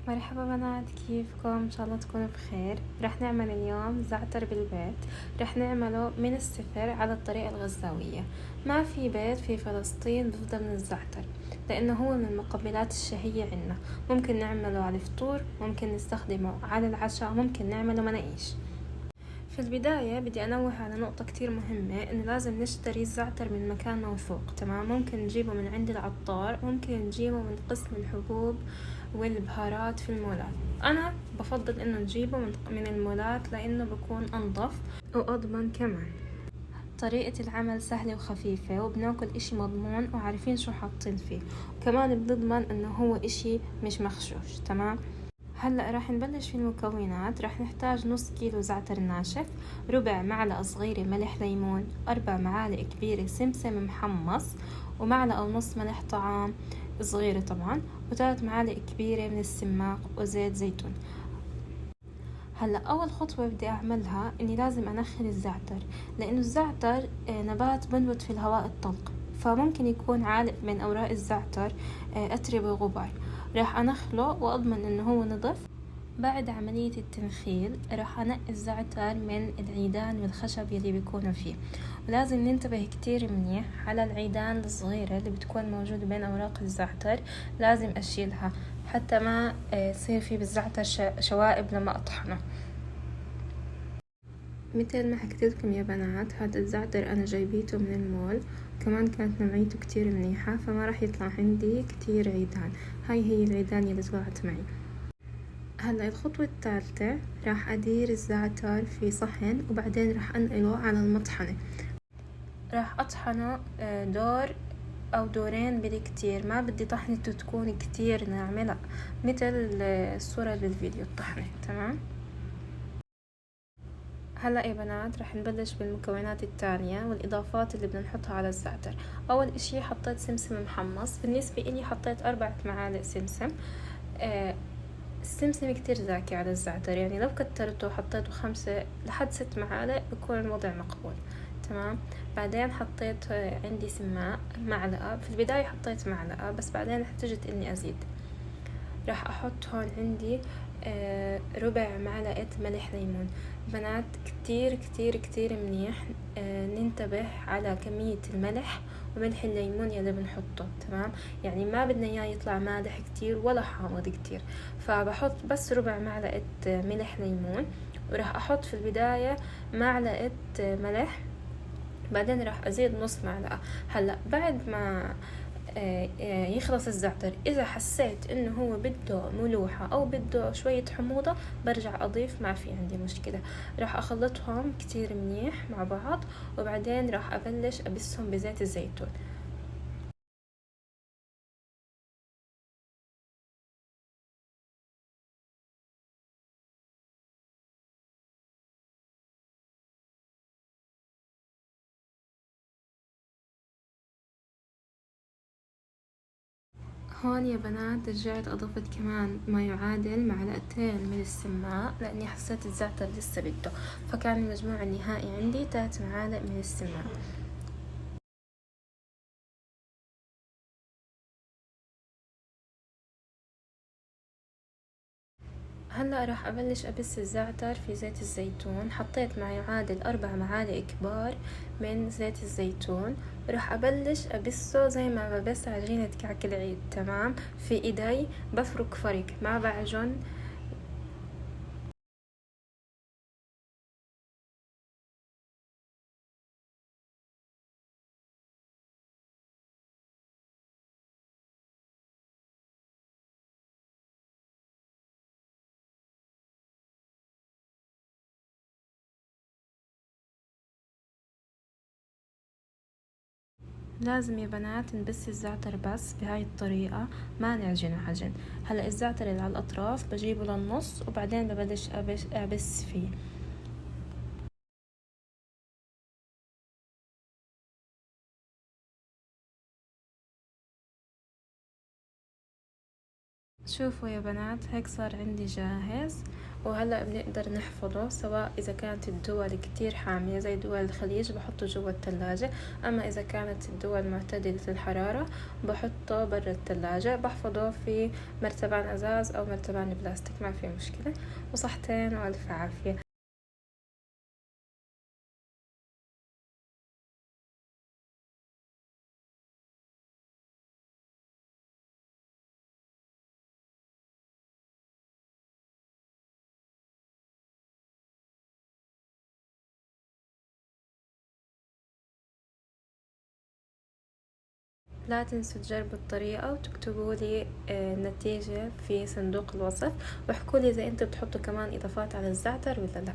مرحبا بنات، كيفكم؟ ان شاء الله تكونوا بخير. رح نعمل اليوم زعتر بالبيت. رح نعمله من الصفر على الطريقة الغزاوية. ما في بيت في فلسطين بفضل من الزعتر، لانه هو من المقبلات الشهية عنا. ممكن نعمله على الفطور، ممكن نستخدمه على العشاء، ممكن نعمله مناقيش. في البداية بدي أنوه على نقطة كتير مهمة، إنه لازم نشتري الزعتر من مكان موثوق. تمام؟ ممكن نجيبه من عند العطار، ممكن نجيبه من قسم الحبوب والبهارات في المولات. أنا بفضل إنه نجيبه من المولات، لأنه بكون أنظف وأضمن كمان. طريقة العمل سهلة وخفيفة، وبناكل اشي مضمون وعارفين شو حاطين فيه، وكمان بنضمن انه هو اشي مش مغشوش. تمام؟ هلأ راح نبلش في المكونات. راح نحتاج نص كيلو زعتر ناشف، ربع معلقة صغيرة ملح ليمون، 4 معالق كبيرة سمسم محمص، ومعلقة ونص ملح طعام صغيرة طبعا، و3 معالق كبيرة من السماق، وزيت زيتون. هلا اول خطوه بدي اعملها اني لازم انخل الزعتر، لانه الزعتر نبات بنبت في الهواء الطلق، فممكن يكون عالق بين اوراق الزعتر اتربه وغبار. راح انخله واضمن انه هو نضف. بعد عملية التنخيل راح أنقي الزعتر من العيدان والخشب يلي بيكونوا فيه، ولازم ننتبه كتير منيح على العيدان الصغيرة اللي بتكون موجودة بين أوراق الزعتر. لازم أشيلها حتى ما يصير في بالزعتر شوائب لما أطحنه. مثل ما حكيتلكم يا بنات، هذا الزعتر أنا جايبيته من المول، كمان كانت نوعيته كتير منيحة، فما راح يطلع عندي كتير عيدان. هاي هي العيدان اللي طلعت معي. هلا الخطوة الثالثة، راح أدير الزعتر في صحن، وبعدين راح أنقله على المطحنة. راح أطحنه دور أو دورين بالكتير، ما بدي طحنته تكون كتير ناعمة، لا، مثل الصورة بالفيديو الطحنة. تمام؟ هلا يا بنات راح نبلش بالمكونات التانية والإضافات اللي بدنا نحطها على الزعتر. أول إشي حطيت سمسم محمص، بالنسبة إلي حطيت 4 معالق سمسم. السمسم كتير زاكي على الزعتر، يعني لو كترته وحطيته 5 لحد 6 معالق بكون الوضع مقبول. تمام؟ بعدين حطيت عندي سماق معلقة. في البداية حطيت معلقة، بس بعدين احتجت اني ازيد. راح احط هون عندي ربع معلقة ملح ليمون. بنات كتير كتير كتير منيح ننتبه على كمية الملح وملح الليمون يلي بنحطه. تمام؟ يعني ما بدنا اياه يطلع مالح كتير ولا حامض كتير، فبحط بس ربع معلقة ملح ليمون. وراح احط في البداية معلقة ملح، بعدين راح ازيد نص معلقة. هلا بعد ما يخلص الزعتر، اذا حسيت انه هو بده ملوحة او بده شوية حموضة برجع اضيف، ما في عندي مشكلة. راح اخلطهم كتير منيح مع بعض، وبعدين راح ابلش ابسهم بزيت الزيتون. هون يا بنات رجعت اضفت كمان ما يعادل معلقتين من السماق، لاني حسيت الزعتر لسه بده، فكان المجموع النهائي عندي 3 معالق من السماق. هلا راح ابلش ابس الزعتر في زيت الزيتون. حطيت ما يعادل 4 معالق كبار من زيت الزيتون. راح ابلش ابسه زي ما ببس عجينة كعك العيد. تمام؟ في ايدي بفرك فرك، ما بعجن. لازم يا بنات نبس الزعتر بس بهاي الطريقة، ما نعجنه عجن. هلا الزعتر اللي على الاطراف بجيبه للنص، وبعدين ببلش ابس فيه. شوفوا يا بنات، هيك صار عندي جاهز. وهلأ بنقدر نحفظه، سواء إذا كانت الدول كتير حامية زي دول الخليج بحطه جوا التلاجة، أما إذا كانت الدول معتدلة الحرارة بحطه برا التلاجة. بحفظه في مرتبان أزاز أو مرتبان بلاستيك، ما في مشكلة. وصحتين وألف عافية. لا تنسوا تجربوا الطريقة وتكتبوا لي النتيجة في صندوق الوصف، واحكوا لي إذا انتوا بتحطوا كمان إضافات على الزعتر ولا لا.